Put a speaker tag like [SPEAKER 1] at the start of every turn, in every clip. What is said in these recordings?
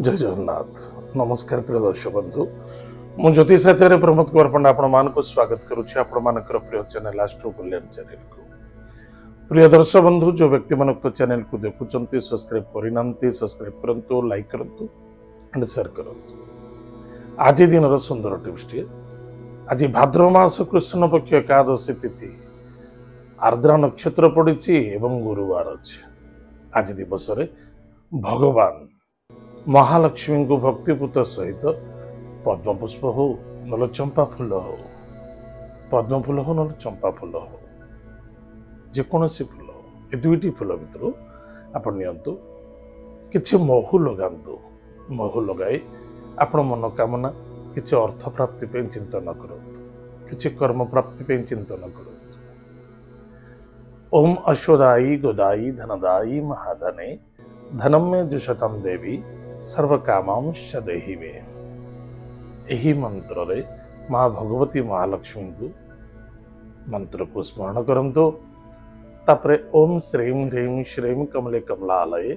[SPEAKER 1] जय जगन्नाथ नमस्कार प्रिय दर्शक बंधु मु ज्योतिषाचार्य प्रमोद कुमार पंडा आपण मानक स्वागत करुछि आपण मानकर प्रिय चैनल एस्ट्रो कल्याण चैनल को। प्रिय दर्शक बंधु जो व्यक्ति मानक चैनल को देखुचंती सब्सक्राइब करिनांती सब्सक्राइब करंतु लाइक करंतु एंड शेयर करंतु। आज दिन सुंदर टिप्स टी आज भाद्रव मास कृष्ण पक्ष एकादशी तिथि आर्द्रा नक्षत्र पड़ी एवं गुरुवार अच्छे। आज दिवस भगवान महालक्ष्मी को भक्तिपूत सहित पद्मपुष्प हो न चंपा फूल हो पद्म फूल हो न चंपा फूल हो जेकोसी फूल हो ए दुईटी फूल भितर आप नियंतु किछि महू लगांतु। महू लगाई आपण मनोकामना किछि अर्थ प्राप्ति पे चिंतन करंतु किछि कर्म प्राप्ति पे चिंतन करंतु। ओम अश्वदायी गोदायी धनदायी महाधने धनम में जुषतम देवी सर्वकामांश देहि मे। यही मंत्र रे माँ भगवती महालक्ष्मी को मंत्र को स्मरण करंतु। तापरे ओम श्रीम ह्रीम श्रीम कमले कमलालये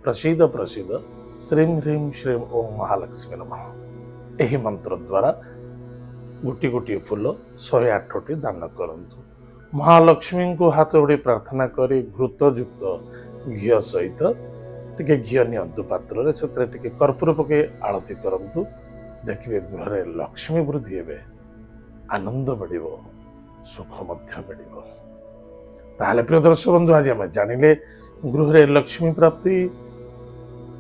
[SPEAKER 1] प्रसीद प्रसीद श्रीम ह्रीम श्रीम ओम महालक्ष्मी नमः। यही मंत्र द्वारा गोटी गोटी फूल 108 दान करंतु। महालक्ष्मी को हाथ जोड़ी प्रार्थना करी घृत युक्त घी सहित टिके घी नियंतु पात्र से कर्पूर पके आलती करंतु। देखिए गृह लक्ष्मी वृद्धि हे आनंद बढ़ सुख बढ़। ताहले प्रिय दर्शक बंधु आज आम जानिले गृह लक्ष्मी प्राप्ति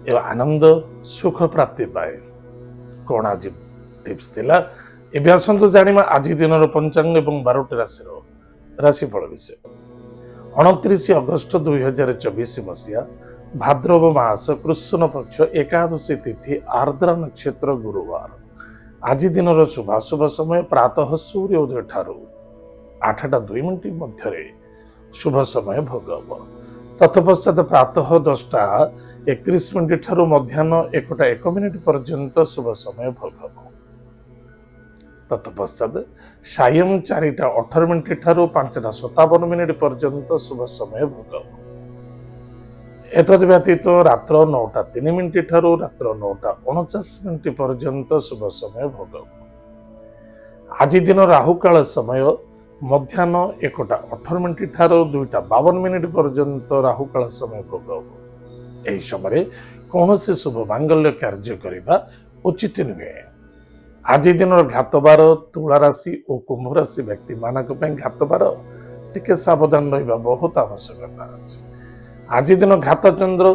[SPEAKER 1] एवं आनंद सुख प्राप्ति पाए कौन आज टिप्स थिला। एबे आसंतु जानिमा आज दिन पंचांग एवं 12टी राशिफल विषय। 29 अगस्त 2024 मसीहा भाद्रव मास कृष्ण पक्ष एकादशी तिथि आर्द्रा नक्षत्र गुरुवार। आज दिन शुभाशुभ समय प्रातः सूर्योदय ठारू 8:02 मध्य शुभ समय भोग। तत्पश्चात प्रातः 10:31 ठारू मध्याह्न 1:01 पर्यंत शुभ समय भोग। तत्पश्चात सायं 4:18 ठारू 5:57 पर्यंत शुभ समय भोग। एतद व्यतीत रात्र 9:03 ठारू रात्र 9:49 पर्यंत शुभ समय भोग। आज दिन राहुकाल समय मध्याह्न 1:18 ठारू 2:52 पर्यंत राहुकाल समय भोग। यही समय कौन से शुभ मांगल्य कार्य करने उचित नुहे। आज दिन घातबार तुला राशि और कुंभ राशि व्यक्ति मानक घातबार टिके सावधान रहा बहुत आवश्यकता अच्छे। आज दिन घात चंद्र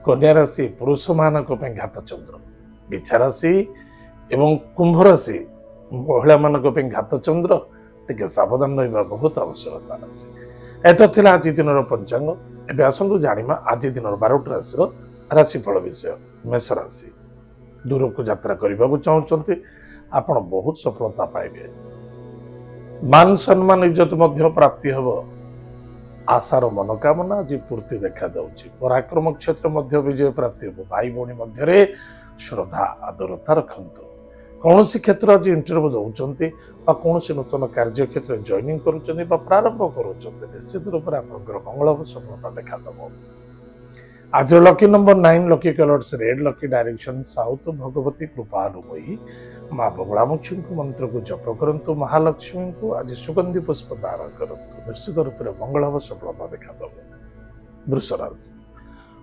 [SPEAKER 1] कन्या राशि पुरुष मानक घात चंद्र। बिछा राशि एवं कुंभ राशि महिला मानक घात चंद्र टिके सावधान रहा बहुत आवश्यकता अच्छे। एत थिला आज दिन पंचांग। एबे आसंतु जानिमा आज दिन 12टी राशि राशिफल विषय। मेष राशि दूर को यात्रा करने को चाहते आपण बहुत सफलता पाइबे। मान सम्मान इज्जत मध्य प्राप्ति हब। आशार मनोकामना आज पूर्ति देखा जाउछि। पराक्रम क्षेत्र मध्य विजय प्राप्ति हो। भाई भौणी मध्य श्रद्धा आदरता रखंतु। कौन सी क्षेत्र आज इंटरव्यू दौरान कौन सी नूतन कार्य क्षेत्र जॉइनिंग करुँच प्रारंभ करुँच निश्चित रूप से आप मंगल सफलता देखा दब। आज lucky number 9 lucky colours red lucky direction south Bhagwati कृपानुमयी माँ बगलामुखी मंत्र को जप करंतु। महालक्ष्मी को आज सुगंधि पुष्प दान करंतु निश्चित रूप से मंगल सफलता देखा दब। वृष राशि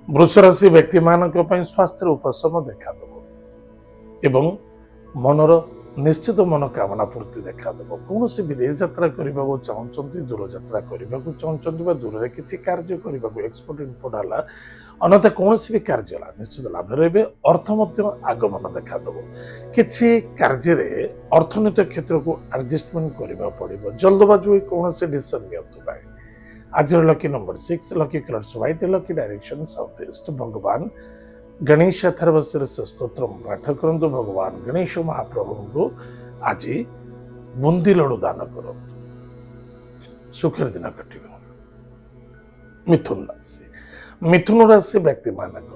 [SPEAKER 1] वृष राशि व्यक्ति मानक स्वास्थ्य उपशम देखा दब एवं मनर निश्चित मनोकामना पूर्ति देखा दब। कौन से विदेश यात्रा करने को चाहते दूर यात्रा करने को चाहते दूर में किसी कार्य करने को एक्सपोर्ट इम्पोर्ट है अन्यथा कौन भी कार्य निश्चित लाभ रे अर्थ आगमन देखा दब। किसी कार्य अर्थनैतिक क्षेत्र को एडजस्टमेंट करने पड़ो। जल्दबाजी कौन से डिसीजन नि। आज lucky number 6 lucky colours white lucky direction south east. भगवान गणेश अथर्वशीर स्तोत्र पाठ करंतु। भगवान गणेश महाप्रभु को आज बुंदी लड्डू दान करो सुखर दिन कट। मिथुन राशि मिथुन राशि व्यक्ति मानक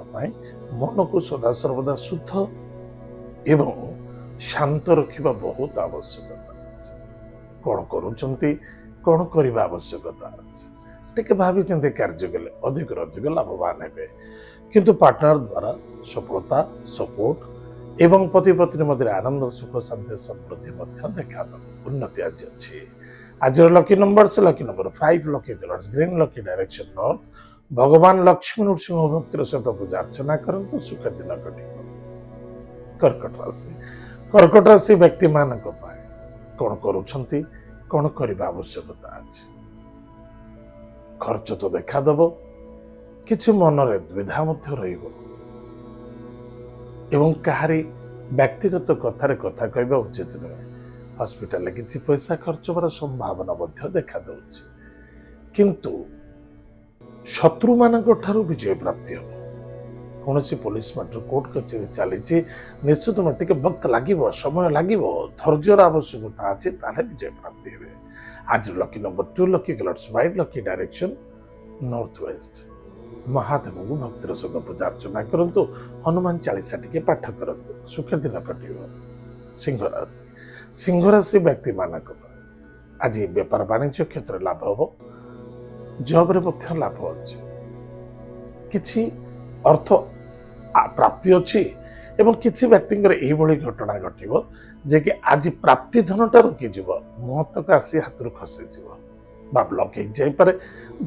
[SPEAKER 1] मन को सदा सर्वदा शुद्ध एवं शांत रखा बहुत आवश्यकता। कौन करुँच कौन करने आवश्यकता टे भावी चिंती कार्य कले अधिक अधिक लाभवान हे। କିନ୍ତୁ ପାର୍ଟନର ଦ୍ୱାରା ସଫଳତା ସପୋର୍ଟ ଏବଂ ପତି ପତ୍ନୀ ମଧ୍ୟରେ ଆନନ୍ଦ ସୁଖ ଶାନ୍ତି ସମୃଦ୍ଧି ମଧ୍ୟ ଦେଖାଦେବ। ଉନ୍ନତି ଆଜି ଅଛି। ଆଜିର lucky number 5 lucky colours green lucky direction north. ଭଗବାନ ଲକ୍ଷ୍ମୀ ନୃସିଂହ ଭକ୍ତିର ସହିତ ପୂଜା ଅର୍ଚ୍ଚନା କରନ୍ତୁ ସୁଖ ଦିନ କଟିବ। କର୍କଟ ରାଶି। କର୍କଟ ରାଶି ବ୍ୟକ୍ତିମାନଙ୍କ ପାଇଁ କଣ କରୁଛନ୍ତି, କଣ କରିବା ଆବଶ୍ୟକତା ଅଛି। ଖର୍ଚ୍ଚ ତ ଦେଖାଦେବ, କିଛି ମନରେ ଦ୍ୱିଧା ମଧ୍ୟ ରହିବ ଏବଂ କାହାରି ବ୍ୟକ୍ତିଗତ କଥାରେ କଥା କହିବା ଉଚିତ ନୁହେଁ। ହସ୍ପିଟାଲରେ କିଛି ପଇସା ଖର୍ଚ୍ଚ ହେବାର ସମ୍ଭାବନା ମଧ୍ୟ ଦେଖାଦେଉଛି, କିନ୍ତୁ ଶତ୍ରୁମାନଙ୍କ ଠାରୁ ବିଜୟ ପ୍ରାପ୍ତି ହେବ। କୌଣସି ପୋଲିସ ମାଟର କୋର୍ଟ କଚେରୀ ଚାଲିଛି, ନିଶ୍ଚିତ ଟିକେ ବକ୍ତ ଲାଗିବ, ସମୟ ଲାଗିବ, ଧୈର୍ଯ୍ୟର ଆବଶ୍ୟକତା ଅଛି, ତାହେଲେ ବିଜୟ ପ୍ରାପ୍ତି ହେବେ। ଆଜିର lucky number 2 lucky colours white lucky direction north west. ମହାଦେବଙ୍କୁ ଭକ୍ତିର ସହିତ ପୂଜା ଅର୍ଚ୍ଚନା କରନ୍ତୁ, ହନୁମାନ ଚାଳିଶା ଟିକେ ପାଠ କରନ୍ତୁ, ସୁଖ ଦିନ କଟିବ। ସିଂହ ରାଶି। ସିଂହ ରାଶି ବ୍ୟକ୍ତିମାନଙ୍କ ପାଇଁ ଆଜି ବେପାର ବାଣିଜ୍ୟ କ୍ଷେତ୍ରରେ ଲାଭ ହେବ, ଜବରେ ମଧ୍ୟ ଲାଭ ଅଛି, କିଛି ଅର୍ଥ ପ୍ରାପ୍ତି ଅଛି ଏବଂ କିଛି ବ୍ୟକ୍ତିଙ୍କର ଏଇଭଳି ଘଟଣା ଘଟିବ ଯେ କି ଆଜି ପ୍ରାପ୍ତି ଧନଟା ରୋକିଯିବ, ମୁହୂର୍ତ୍ତକୁ ଆସି ହାତରୁ ଖସିଯିବ ବା ବ୍ଲକ୍ ହେଇଯାଇପାରେ।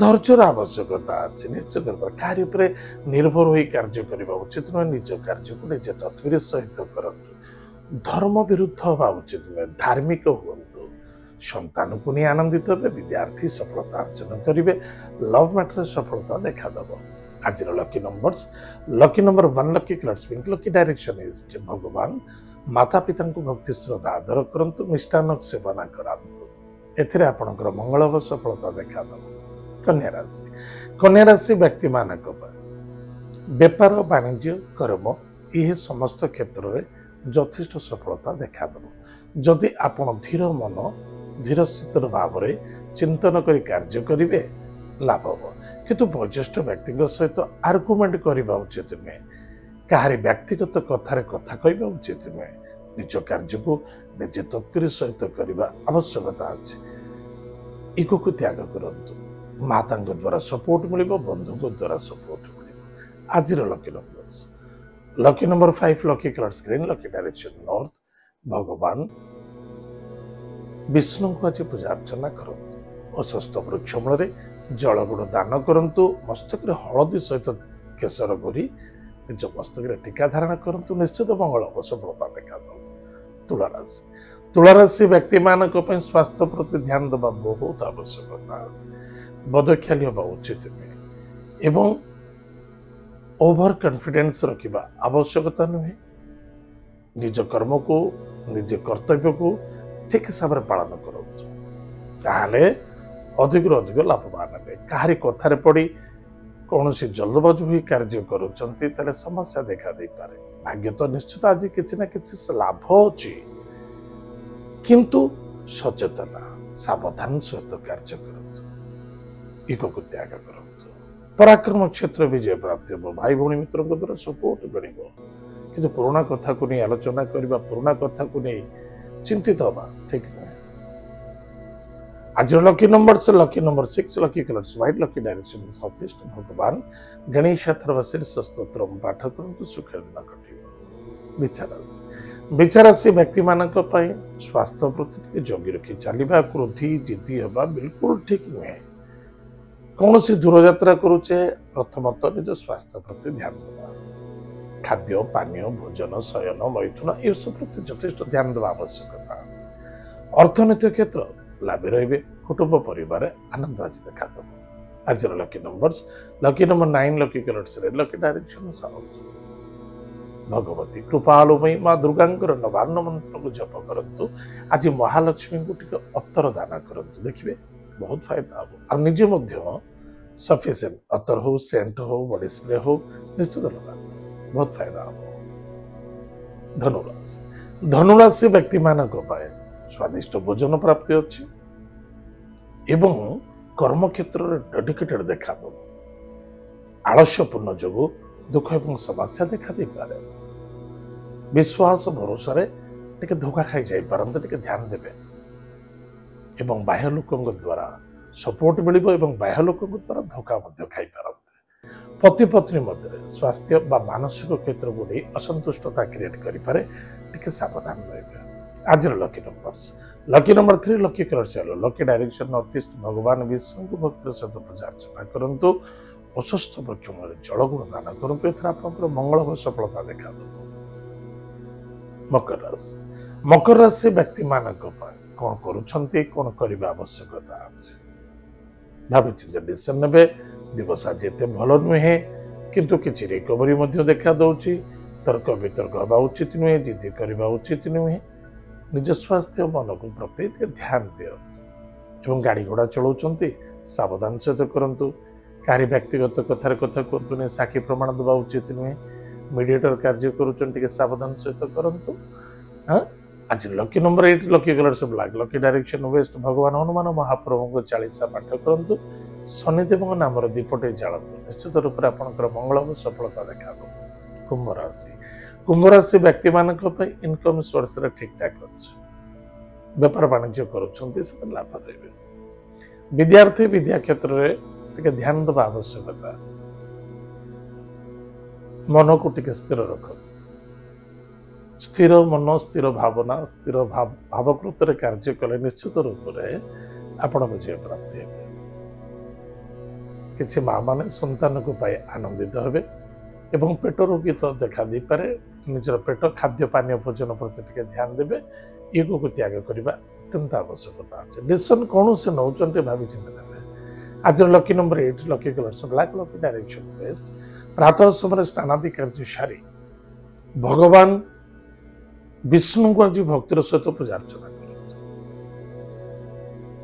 [SPEAKER 1] ଧୈର୍ଯ୍ୟର ଆବଶ୍ୟକତା ଅଛି। ନିଶ୍ଚିତ ଭାବରେ କାହାରି ଉପରେ ନିର୍ଭର ହୋଇ କାର୍ଯ୍ୟ କରିବା ଉଚିତ ନୁହେଁ। ନିଜ କାର୍ଯ୍ୟକୁ ନିଜେ ତତ୍ପର ସହିତ କରନ୍ତୁ। ଧର୍ମ ବିରୁଦ୍ଧ ହେବା ଉଚିତ ନୁହେଁ, ଧାର୍ମିକ ହୁଅନ୍ତୁ। ସନ୍ତାନକୁ ନେଇ ଆନନ୍ଦିତ ହେବେ, ବିଦ୍ୟାର୍ଥୀ ସଫଳତା ଅର୍ଜନ କରିବେ, ଲଭ୍ ମ୍ୟାଟରରେ ସଫଳତା ଦେଖାଦେବ। ଆଜିର lucky numbers lucky number 1 lucky colours pink lucky direction east. ଭଗବାନ ମାତା ପିତାଙ୍କୁ ଭକ୍ତି ଶ୍ରଦ୍ଧା ଆଦର କରନ୍ତୁ, ମିଷ୍ଟାନ୍ନ ସେବନ କରାନ୍ତୁ, ଏଥିରେ ଆପଣଙ୍କର ମଙ୍ଗଳ ଓ ସଫଳତା ଦେଖାଦେବ। କନ୍ୟା ରାଶି। କନ୍ୟା ରାଶି ବ୍ୟକ୍ତିମାନଙ୍କ ପାଇଁ ବେପାର ବାଣିଜ୍ୟ କର୍ମ ଏହି ସମସ୍ତ କ୍ଷେତ୍ରରେ ଯଥେଷ୍ଟ ସଫଳତା ଦେଖାଦେବ। ଯଦି ଆପଣ ଧୀର ମନ ଧୀର ସ୍ଥିର ଭାବରେ ଚିନ୍ତନ କରି କାର୍ଯ୍ୟ କରିବେ, ଲାଭ ହେବ। କିନ୍ତୁ ବୟୋଜ୍ୟେଷ୍ଠ ବ୍ୟକ୍ତିଙ୍କ ସହିତ ଆର୍ଗୁମେଣ୍ଟ କରିବା ଉଚିତ ନୁହେଁ, କାହାରି ବ୍ୟକ୍ତିଗତ କଥାରେ କଥା କହିବା ଉଚିତ ନୁହେଁ। ନିଜ କାର୍ଯ୍ୟକୁ ନିଜେ ତତ୍ପର ସହିତ କରିବା ଆବଶ୍ୟକତା ଅଛି। ଇଗୋକୁ ତ୍ୟାଗ କରନ୍ତୁ, ମାତାଙ୍କ ଦ୍ୱାରା ସପୋର୍ଟ ମିଳିବ, ବନ୍ଧୁଙ୍କ ଦ୍ୱାରା ସପୋର୍ଟ ମିଳିବ। ଆଜିର lucky number lucky number 5 lucky colours green lucky direction north. ଭଗବାନ ବିଷ୍ଣୁଙ୍କୁ ଆଜି ପୂଜା ଅର୍ଚ୍ଚନା କରନ୍ତୁ, ଅଶ୍ୱସ୍ଥ ବୃକ୍ଷ ମୂଳରେ ଜଳଗୁଣ ଦାନ କରନ୍ତୁ, ମସ୍ତକରେ ହଳଦୀ ସହିତ କେଶର ଘୋରି ନିଜ ମସ୍ତକରେ ଟୀକା ଧାରଣ କରନ୍ତୁ, ନିଶ୍ଚିତ ମଙ୍ଗଳ ଓ ସଫଳତା ଦେଖାଦେବ। ତୁଳାରାଶି। ତୁଳାରାଶି ବ୍ୟକ୍ତିମାନଙ୍କ ପାଇଁ ସ୍ୱାସ୍ଥ୍ୟ ପ୍ରତି ଧ୍ୟାନ ଦେବା ବହୁତ ଆବଶ୍ୟକତା ଅଛି। ବଦଖ୍ୟାଲି ହେବା ଉଚିତ ନୁହେଁ ଏବଂ ଓଭର କନଫିଡେନ୍ସ ରଖିବା ଆବଶ୍ୟକତା ନୁହେଁ। ନିଜ କର୍ମକୁ ନିଜ କର୍ତ୍ତବ୍ୟକୁ ଠିକ ହିସାବରେ ପାଳନ କରନ୍ତୁ, ତାହେଲେ ଅଧିକରୁ ଅଧିକ ଲାଭବାନ ହେବେ। କାହାରି କଥାରେ ପଡ଼ି କୌଣସି ଜଲ୍ଦବାଜ ହୋଇ କାର୍ଯ୍ୟ କରୁଛନ୍ତି, ତାହେଲେ ସମସ୍ୟା ଦେଖା ଦେଇପାରେ। ଭାଗ୍ୟ ତ ନିଶ୍ଚିତ ଆଜି କିଛି ନା କିଛି ଲାଭ ଅଛି, କିନ୍ତୁ ସଚେତନ ସାବଧାନ ସହିତ କାର୍ଯ୍ୟ କରନ୍ତୁ, ଇଗୋକୁ ତ୍ୟାଗ କରନ୍ତୁ। ପରାକ୍ରମ କ୍ଷେତ୍ର ବିଜୟ ପ୍ରାପ୍ତି ହେବ, ଭାଇ ଭଉଣୀ ମିତ୍ରଙ୍କ ଦ୍ୱାରା ସପୋର୍ଟ ମିଳିବ। କିନ୍ତୁ ପୁରୁଣା କଥାକୁ ନେଇ ଆଲୋଚନା କରିବା, ପୁରୁଣା କଥାକୁ ନେଇ ଚିନ୍ତିତ ହେବା ଠିକ ନୁହେଁ। ଆଜିର lucky number 6 lucky colours white lucky direction south east. ଭଗବାନ ଗଣେଶ ଥର୍ବାଶୀର୍ଷ ସ୍ତୋତ୍ର ପାଠ କରନ୍ତୁ, ସୁଖ ଦିନ କଟିବ। ବିଚାରାଶି। ବିଚାରାଶି ବ୍ୟକ୍ତିମାନଙ୍କ ପାଇଁ ସ୍ୱାସ୍ଥ୍ୟ ପ୍ରତି ଟିକେ ଜଗି ରଖି ଚାଲିବା, କ୍ରୋଧୀ ଜିଦ୍ଦି ହେବା ବିଲକୁଲ ଠିକ ନୁହେଁ। କୌଣସି ଦୂରଯାତ୍ରା କରୁଛେ, ପ୍ରଥମତଃ ନିଜ ସ୍ୱାସ୍ଥ୍ୟ ପ୍ରତି ଧ୍ୟାନ ଦେବା। ଖାଦ୍ୟ ପାନୀୟ ଭୋଜନ ଶୟନ ମୈଥୁନ ଏସବୁ ପ୍ରତି ଯଥେଷ୍ଟ ଧ୍ୟାନ ଦେବା ଆବଶ୍ୟକତା ଅଛି। ଅର୍ଥନୈତିକ କ୍ଷେତ୍ର ଲାଭ ରହିବେ, କୁଟୁମ୍ବ ପରିବାର ଆନନ୍ଦ ଆଜି ଦେଖାଦେବ। ଆଜିର lucky number 9 lucky colours red lucky direction south. Bhagwati କୃପାଳୁମୟୀ ମା ଦୁର୍ଗାଙ୍କର ନବାନ୍ନ ମନ୍ତ୍ରକୁ ଜପ କରନ୍ତୁ। ଆଜି ମହାଲକ୍ଷ୍ମୀଙ୍କୁ ଟିକେ ଅତର ଦାନ କରନ୍ତୁ, ଦେଖିବେ ବହୁତ ଫାଇଦା ହେବ। ଆଉ ନିଜେ ମଧ୍ୟ ସଫିସିଏଣ୍ଟ ଅତର ହଉ, ସେଣ୍ଟ ହଉ, ବଡି ସ୍ପ୍ରେ ହଉ ନିଶ୍ଚିତ ଲଗାନ୍ତୁ, ବହୁତ ଫାଇଦା ହେବ। ଧନୁରାଶି। ଧନୁରାଶି ବ୍ୟକ୍ତିମାନଙ୍କ ପାଇଁ ସ୍ୱାଦିଷ୍ଟ ଭୋଜନ ପ୍ରାପ୍ତି ଅଛି ଏବଂ କର୍ମକ୍ଷେତ୍ରରେ ଡେଡିକେଟେଡ ଦେଖାଦେବ। ଆଳସ୍ୟପୂର୍ଣ୍ଣ ଯୋଗୁଁ ଦୁଃଖ ଏବଂ ସମସ୍ୟା ଦେଖା ଦେଇପାରେ। ବିଶ୍ୱାସ ଭରସାରେ ଟିକେ ଧୋକା ଖାଇ ଯାଇପାରନ୍ତି, ଟିକେ ଧ୍ୟାନ ଦେବେ ଏବଂ ବାହ୍ୟ ଲୋକଙ୍କ ଦ୍ୱାରା ସପୋର୍ଟ ମିଳିବ ଏବଂ ବାହ୍ୟ ଲୋକଙ୍କ ଦ୍ୱାରା ଧୋକା ମଧ୍ୟ ଖାଇପାରନ୍ତି। पति पत्नी मध्य स्वास्थ्य बा मानसिक क्षेत्र को नहीं असंतुष्टता क्रिएट करें टिके सावधान रहे। आज लकी नंबर 3 लकी कलर चलो लकी डायरेक्शन नॉर्थ ईस्ट भगवान विष्णु को भक्तिर सहित पूजा अर्चना करंतु अशुस्थ वृक्ष मूल जलगुण दान करंतु एथर आपनकर मंगल व सफलता देखा। मकर राशि व्यक्ति मानक कौन करुछंती कौन करबा आवश्यकता अछि भाबिछि डिसीजन नेबे दिवस आज एते भल नुहे किंतु किछि रिकवरी मध्य देखा दउछि। तर्क वितर्क हवा उचित नुहे जिद करबा उचित नुहे। निज स्वास्थ्य मन को प्रति ध्यान दियंतु एवं गाड़ी घोड़ा चलाउछंती सावधान सहित करंतु। कार्य व्यक्तिगत कथार कथा करतुने साक्षी प्रमाण देवा उचित नुहे। मीडिएटर कार्य करुछन टिके सावधान सहित करंतु। आज लकी नंबर 8 लकी कलर सब ब्लैक लकी डायरेक्शन वेस्ट भगवान हनुमान महाप्रभु को 40 पाठ करंतु। शनिदेव नाम दीपटे जालतु निश्चित रूप से आपंकर मंगल और सफलता देखा। कुंभ राशि व्यक्ति मान इनकम सोर्स ठीक ठाक अच्छे व्यापार वाणिज्य करुँच लाभ रहे। विद्यार्थी विद्या क्षेत्र में ध्यान देवा आवश्यकता मन को टिके स्थिर रख। स्थिर मन स्थिर भावना स्थिर भावकृत कार्य कले निश्चित रूप से आपण विजय प्राप्ति हे। किछि माँ माने संतान को पाई आनंदित हेबे एवं पेट रोगी तो देखा दी पारे। निजर पेट खाद्य पानीय भोजन प्रति टिके ध्यान देबे ईगो को त्याग करबा अत्यंत आवश्यकता अछि। डिसीजन कौन से नौचंते भाबी चिंता नेबे। आज lucky number 8 lucky colour black lucky direction waste प्रातः समय स्नानादि कार्य सारी भगवान विष्णु को आज भक्तिर सहित पूजा अर्चना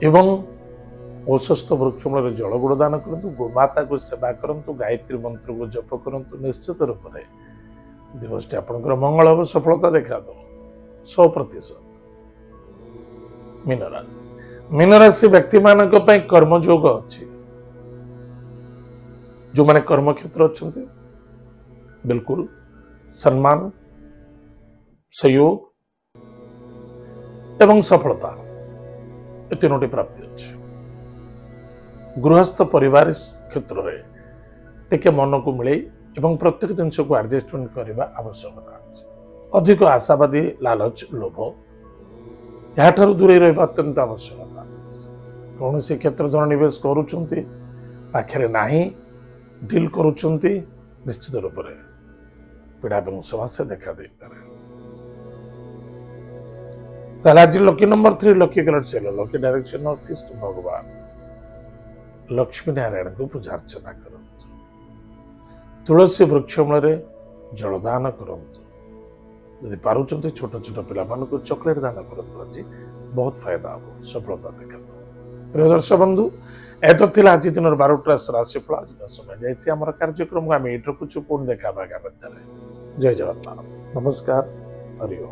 [SPEAKER 1] एवं औषस्थ वृक्ष मूल जल गुड़ दान करंतु। गोमाता को सेवा करंतु। गायत्री मंत्र को जप करंतु निश्चित रूप से दिवस आपंकर मंगल और सफलता देखा दो 100%। मीन राशि व्यक्ति मान कर्मयोग अच्छी जो माने कर्म क्षेत्र अच्छा बिल्कुल सम्मान सहयोग एवं सफलता ये तीनोटी प्राप्ति अच्छी। गृहस्थ परिवार क्षेत्र में टिके मन को मिले एवं प्रत्येक जिनस को एडजस्टमेंट करने आवश्यकता अच्छे। अधिक आशावादी लालच लोभ यहाँ दूरे रहा अत्यंत आवश्यकता अच्छे। कौन सी क्षेत्र जन निवेश करुँच पाखे ना डील करुँच निश्चित रूप से पीड़ा और समस्या देखा दे पारे। आज लकी नंबर 3 लकी कलर चलो लकी डायरेक्शन नॉर्थ ईस्ट भगवान लक्ष्मी नारायण को पूजा अर्चना करंतु। तुलसी वृक्ष मूल जलदान करंतु। यदि पारुचंती छोट छोट पिला को चॉकलेट दान करंतु आज बहुत फायदा हो सफलता देखा। प्रिय दर्शक बंधु एत थिला आज दिन 12टा राशिफल। आज समय जाइए आम कार्यक्रम को आम ये रखुचु पुणी देखा आगामी। जय जगन्नाथ नमस्कार हरि ओम।